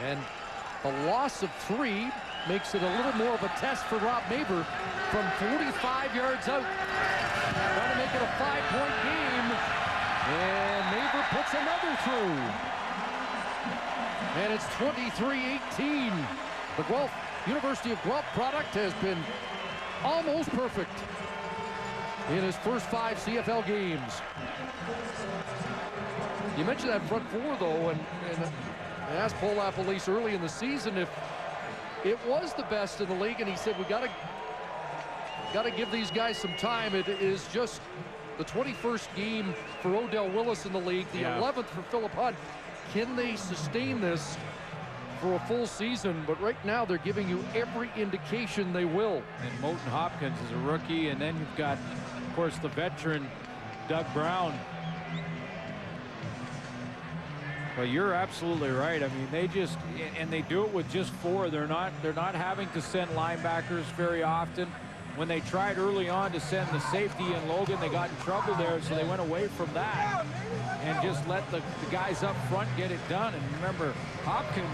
And a loss of 3 makes it a little more of a test for Rob Maber from 45 yards out. Trying to make it a 5-point game. And Maber puts another through. And it's 23-18. The Guelph University of Guelph product has been almost perfect in his first 5 CFL games. You mentioned that front four, though, and I asked Paul Lapalisse early in the season if it was the best in the league, and he said, we gotta give these guys some time. It is just the 21st game for Odell Willis in the league, the 11th for Philip Hunt. Can they sustain this for a full season? But right now they're giving you every indication they will. And Moten Hopkins is a rookie, and then you've got, of course, the veteran Doug Brown. But you're absolutely right. I mean, they just, and they do it with just 4. They're not having to send linebackers very often. When they tried early on to send the safety in Logan, they got in trouble there, so they went away from that and just let the guys up front get it done. And remember, Hopkins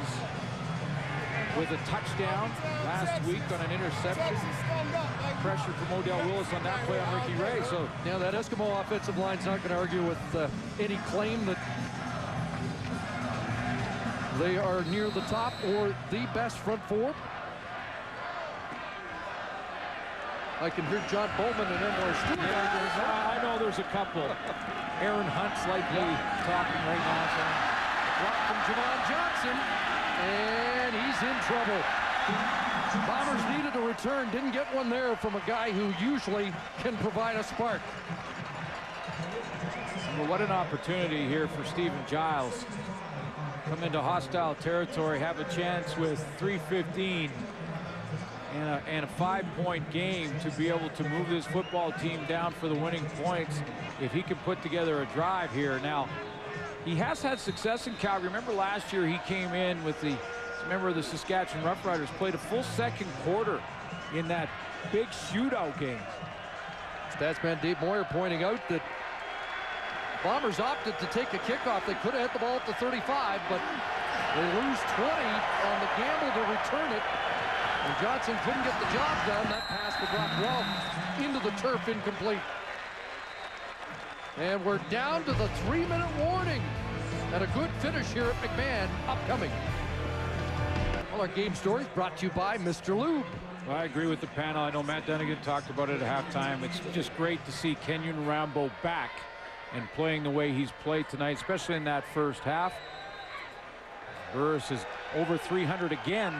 with a touchdown last week on an interception. Pressure from Odell Willis on that play on Ricky Ray. So yeah, that Eskimo offensive line's not going to argue with any claim that they are near the top or the best front four. I can hear John Bowman and Emily Stewart. Yeah, I know there's a couple. Aaron Hunt's likely talking right now. So. Drop from Javon Johnson, and he's in trouble. Bombers needed a return, didn't get one there from a guy who usually can provide a spark. Well, what an opportunity here for Stephen Giles. Come into hostile territory, have a chance with 3:15 and a 5-point game to be able to move this football team down for the winning points if he can put together a drive here. Now, he has had success in Calgary. Remember last year he came in with the member of the Saskatchewan Roughriders, played a full second quarter in that big shootout game. Statsman Dave Moyer pointing out that Bombers opted to take a kickoff. They could have hit the ball at the 35, but they lose 20 on the gamble to return it. And Johnson couldn't get the job done. That pass would drop well into the turf, incomplete. And we're down to the 3-minute warning. And a good finish here at McMahon upcoming. Well, our game story is brought to you by Mr. Lube. Well, I agree with the panel. I know Matt Dunnigan talked about it at halftime. It's just great to see Kenyon Rambo back and playing the way he's played tonight, especially in that first half. Burris is over 300 again.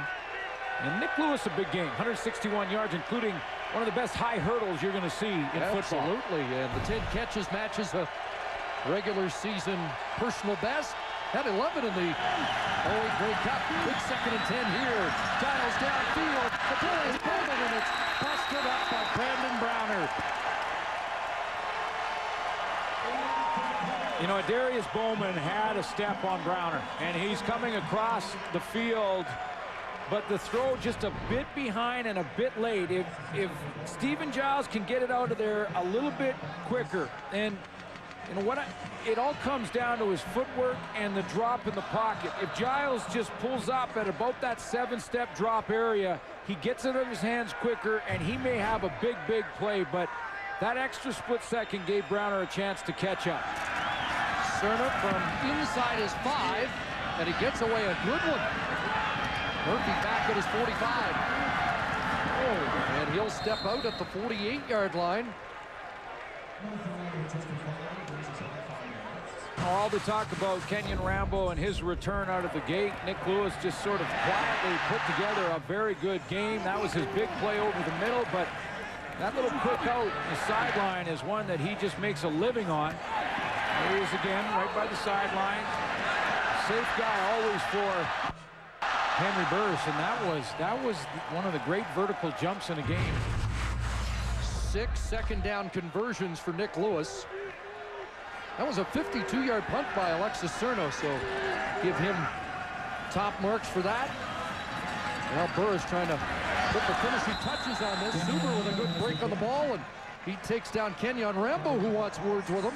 And Nick Lewis, a big game, 161 yards, including one of the best high hurdles you're going to see in football. Absolutely, and the 10 catches matches a regular season personal best. Had 11 in the 08 Grey Cup. Big 2nd and 10 here. Giles downfield. The play is Bowman, and it's busted up by Brandon Browner. You know, Darius Bowman had a step on Browner, and he's coming across the field, but the throw just a bit behind and a bit late. If Stephen Giles can get it out of there a little bit quicker, and you know what, it all comes down to his footwork and the drop in the pocket. If Giles just pulls up at about that 7-step drop area, he gets it out of his hands quicker, and he may have a big play, but that extra split second gave Browner a chance to catch up. Cerna from inside his 5, and he gets away a good one. Murphy back at his 45. Oh, and he'll step out at the 48-yard line. All the talk about Kenyon Rambo and his return out of the gate. Nick Lewis just sort of quietly put together a very good game. That was his big play over the middle, but that little quick out the sideline is one that he just makes a living on. There he is again, right by the sideline. Safe guy always for Henry Burris, and that was one of the great vertical jumps in a game. 6 second down conversions for Nick Lewis. That was a 52-yard punt by Alexis Cerno, so give him top marks for that. Now Burris trying to put the finishing touches on this. Zuber with a good break on the ball, and he takes down Kenyon Rambo, who wants words with him.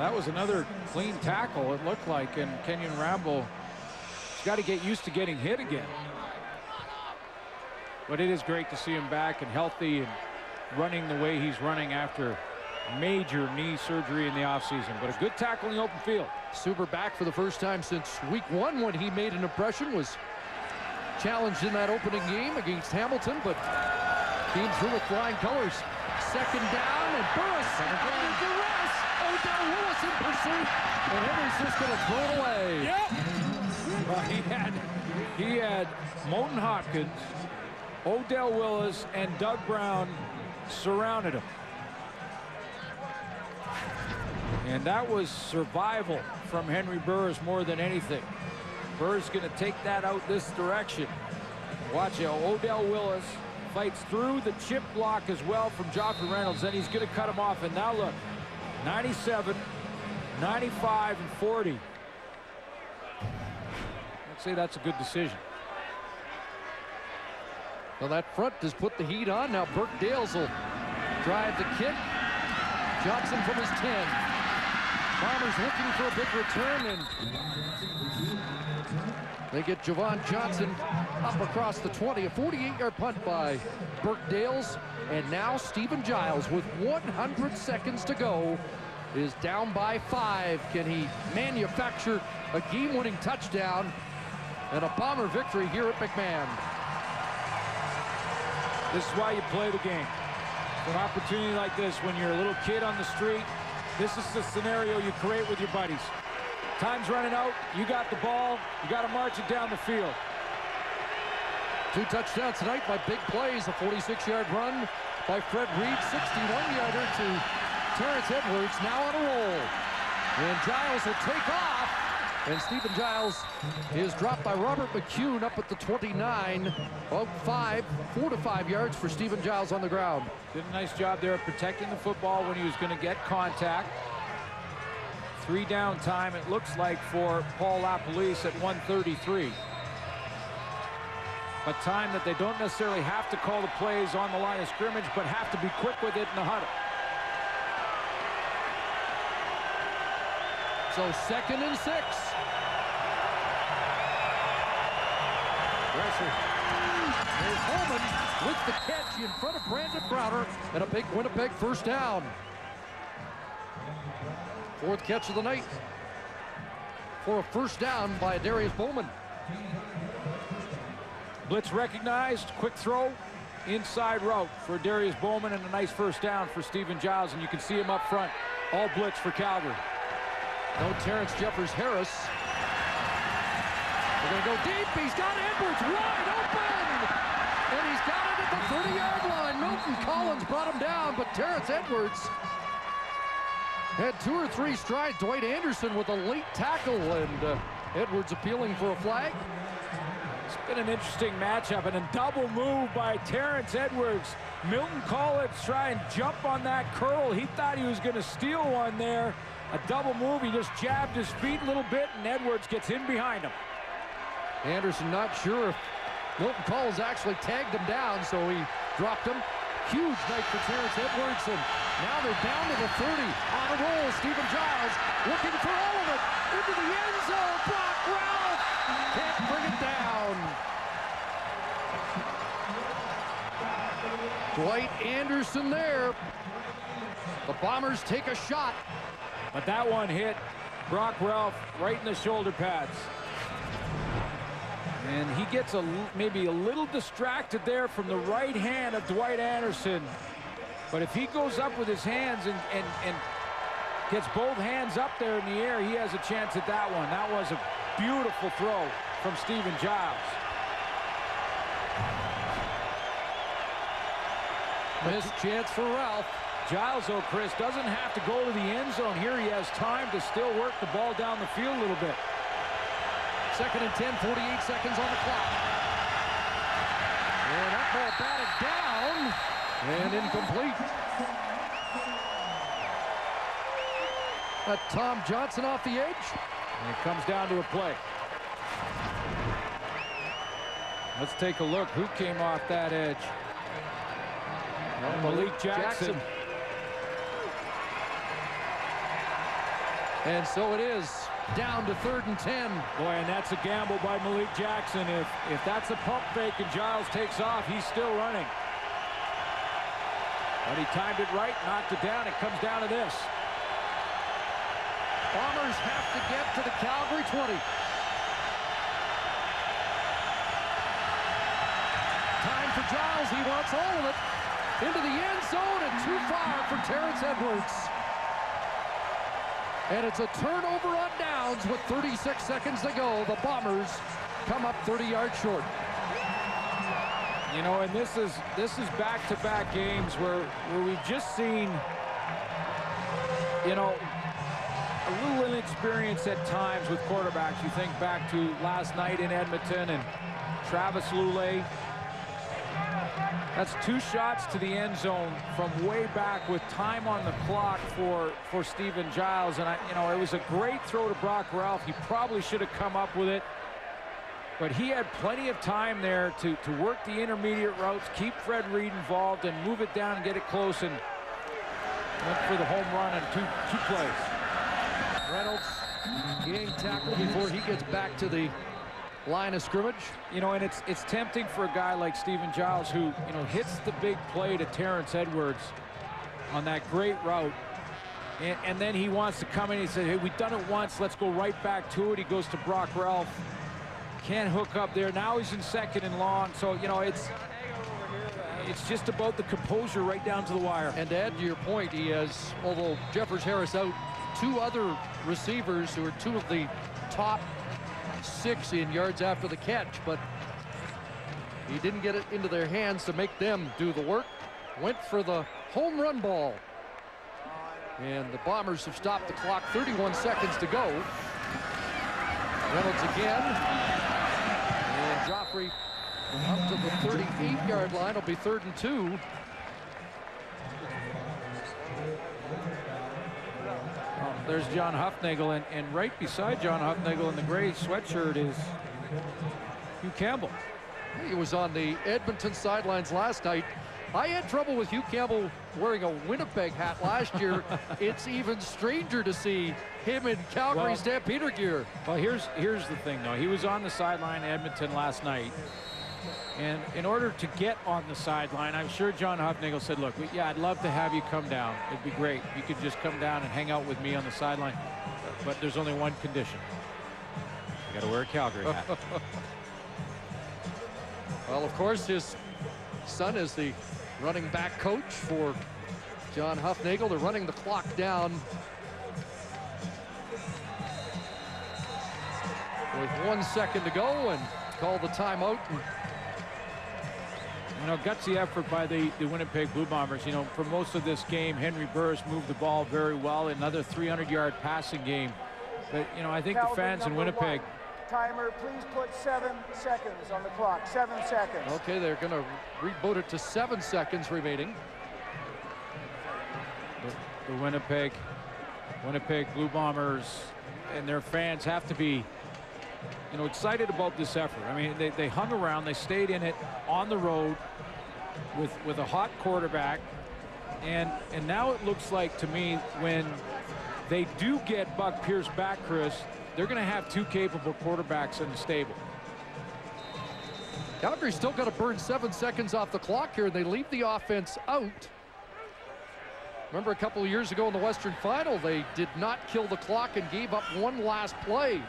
that was another clean tackle, it looked like, and Kenyon Rambo has got to get used to getting hit again. But it is great to see him back and healthy and running the way he's running after major knee surgery in the offseason. But a good tackle in the open field. Super back for the first time since week 1 when he made an impression. Was challenged in that opening game against Hamilton, but came through with flying colors. Second down, and Burris under duress. Odell Willis in pursuit, and Henry's just going to throw it away. Yep. Well, he had Moton Hopkins, Odell Willis, and Doug Brown surrounded him. And that was survival from Henry Burris more than anything. Burris going to take that out this direction. Watch out, Odell Willis fights through the chip block as well from Joffrey Reynolds, then he's going to cut him off. And now look, 97, 95, and 40. I'd say that's a good decision. Well, that front has put the heat on. Now Burke Dales will drive the kick. Johnson from his 10. Bombers looking for a big return, and they get Javon Johnson up across the 20. A 48-yard punt by Burke Dales. And now Stephen Giles, with 100 seconds to go, is down by 5. Can he manufacture a game-winning touchdown and a Bomber victory here at McMahon? This is why you play the game. For an opportunity like this, when you're a little kid on the street, this is the scenario you create with your buddies. Time's running out. You got the ball. You got to march it down the field. 2 touchdowns tonight by big plays. A 46-yard run by Fred Reed. 61-yarder to Terrence Edwards. Now on a roll. And Giles will take off. And Stephen Giles is dropped by Robert McCune up at the 29. About 4 to 5 yards for Stephen Giles on the ground. Did a nice job there of protecting the football when he was going to get contact. 3 down time, it looks like, for Paul LaPolice at 1:33. A time that they don't necessarily have to call the plays on the line of scrimmage, but have to be quick with it in the huddle. So 2nd and 6. There's Holman with the catch in front of Brandon Browner, and a big Winnipeg first down. 4th catch of the night for a first down by Darius Bowman. Blitz recognized, quick throw, inside route for Darius Bowman, and a nice first down for Stephen Giles, and you can see him up front. All blitz for Calgary. No Terrence Jeffers Harris. They're going to go deep. He's got Edwards wide open. And he's got it at the 30-yard line. Milton Collins brought him down, but Terrence Edwards had 2 or 3 strides. Dwight Anderson with a late tackle, and Edwards appealing for a flag. It's been an interesting matchup, and a double move by Terrence Edwards. Milton Collins trying to jump on that curl. He thought he was going to steal one there. A double move. He just jabbed his feet a little bit, and Edwards gets in behind him. Anderson not sure if Milton Collins actually tagged him down, so he dropped him. Huge night for Terrence Edwards, and now they're down to the 30. On a roll, Stephen Giles looking for all of it. Into the end zone. Brock Ralph can't bring it down. Dwight Anderson there. The Bombers take a shot. But that one hit Brock Ralph right in the shoulder pads. And he gets maybe a little distracted there from the right hand of Dwight Anderson. But if he goes up with his hands and gets both hands up there in the air, he has a chance at that one. That was a beautiful throw from Stephen Giles. Missed chance for Ralph. Giles, though, Chris, doesn't have to go to the end zone here. He has time to still work the ball down the field a little bit. 2nd and 10, 48 seconds on the clock. And that ball batted down and incomplete. Tom Johnson off the edge. And it comes down to a play. Let's take a look. Who came off that edge? Malik Jackson. And so it is down to 3rd and 10. Boy, and that's a gamble by Malik Jackson. If that's a pump fake and Giles takes off, he's still running. But he timed it right, knocked it down. It comes down to this. Bombers have to get to the Calgary 20. Time for Giles. He wants all of it. Into the end zone and too far for Terrence Edwards. And it's a turnover on downs with 36 seconds to go. The Bombers come up 30 yards short. You know, and this is back-to-back games where we've just seen, you know, a little inexperience at times with quarterbacks. You think back to last night in Edmonton and Travis Lulay. That's 2 shots to the end zone from way back with time on the clock for Stephen Giles. And you know, it was a great throw to Brock Ralph. He probably should have come up with it. But he had plenty of time there to work the intermediate routes, keep Fred Reed involved, and move it down and get it close, and went for the home run on two plays. Reynolds getting tackled before he gets back to the line of scrimmage. You know, and it's tempting for a guy like Stephen Giles, who, you know, hits the big play to Terrence Edwards on that great route. And then he wants to come in and say, hey, we've done it once, let's go right back to it. He goes to Brock Ralph. Can't hook up there. Now he's in 2nd and long. So, you know, it's just about the composure right down to the wire. And to add to your point, he has, although Jeffers Harris out, 2 other receivers who are 2 of the top 6 in yards after the catch, but he didn't get it into their hands to make them do the work. Went for the home run ball. And the Bombers have stopped the clock. 31 seconds to go. Reynolds again. And Joffrey up to the 38-yard line. It'll be 3rd and 2. There's John Huffnagel, and right beside John Huffnagel in the gray sweatshirt is Hugh Campbell. He was on the Edmonton sidelines last night. I had trouble with Hugh Campbell wearing a Winnipeg hat last year. It's even stranger to see him in Calgary Stampeder gear. Well, here's the thing, though. He was on the sideline in Edmonton last night. And in order to get on the sideline, I'm sure John Huffnagel said, look, yeah, I'd love to have you come down. It'd be great. You could just come down and hang out with me on the sideline. But there's only one condition. You got to wear a Calgary hat. Well, of course, his son is the running back coach for John Huffnagel. They're running the clock down with 1 second to go and call the timeout. You know, gutsy effort by the Winnipeg Blue Bombers. You know, for most of this game, Henry Burris moved the ball very well. Another 300-yard passing game. But, you know, I think the fans in Winnipeg... Timer, please put 7 seconds on the clock. 7 seconds. Okay, they're going to reboot it to 7 seconds remaining. The Winnipeg Blue Bombers and their fans have to be, you know, excited about this effort. I mean, they hung around, they stayed in it on the road with a hot quarterback, and now it looks like to me when they do get Buck Pierce back, Chris, they're going to have 2 capable quarterbacks in the stable. Calgary's still got to burn 7 seconds off the clock here, and they leave the offense out. Remember a couple of years ago in the Western Final, they did not kill the clock and gave up 1 last play.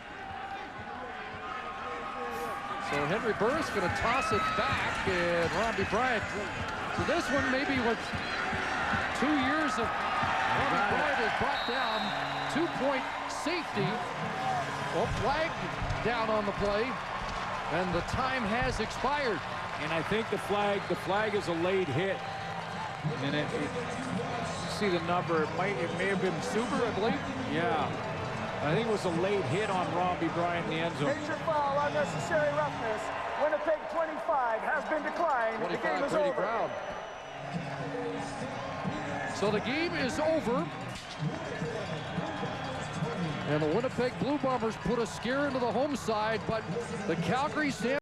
So Henry Burris going to toss it back, and Robbie Bryant. So this one maybe with 2 years of Robbie Bryant is brought down. 2-point safety. Well, flag down on the play, and the time has expired. And I think the flag is a late hit. And it see the number. It may have been Suber, I believe. Yeah. I think it was a late hit on Robbie Bryant in the end zone. Major foul, unnecessary roughness. Winnipeg 25 has been declined. 25, the game is Brady over. Brown. So the game is over. And the Winnipeg Blue Bombers put a scare into the home side, but the Calgary Stampeders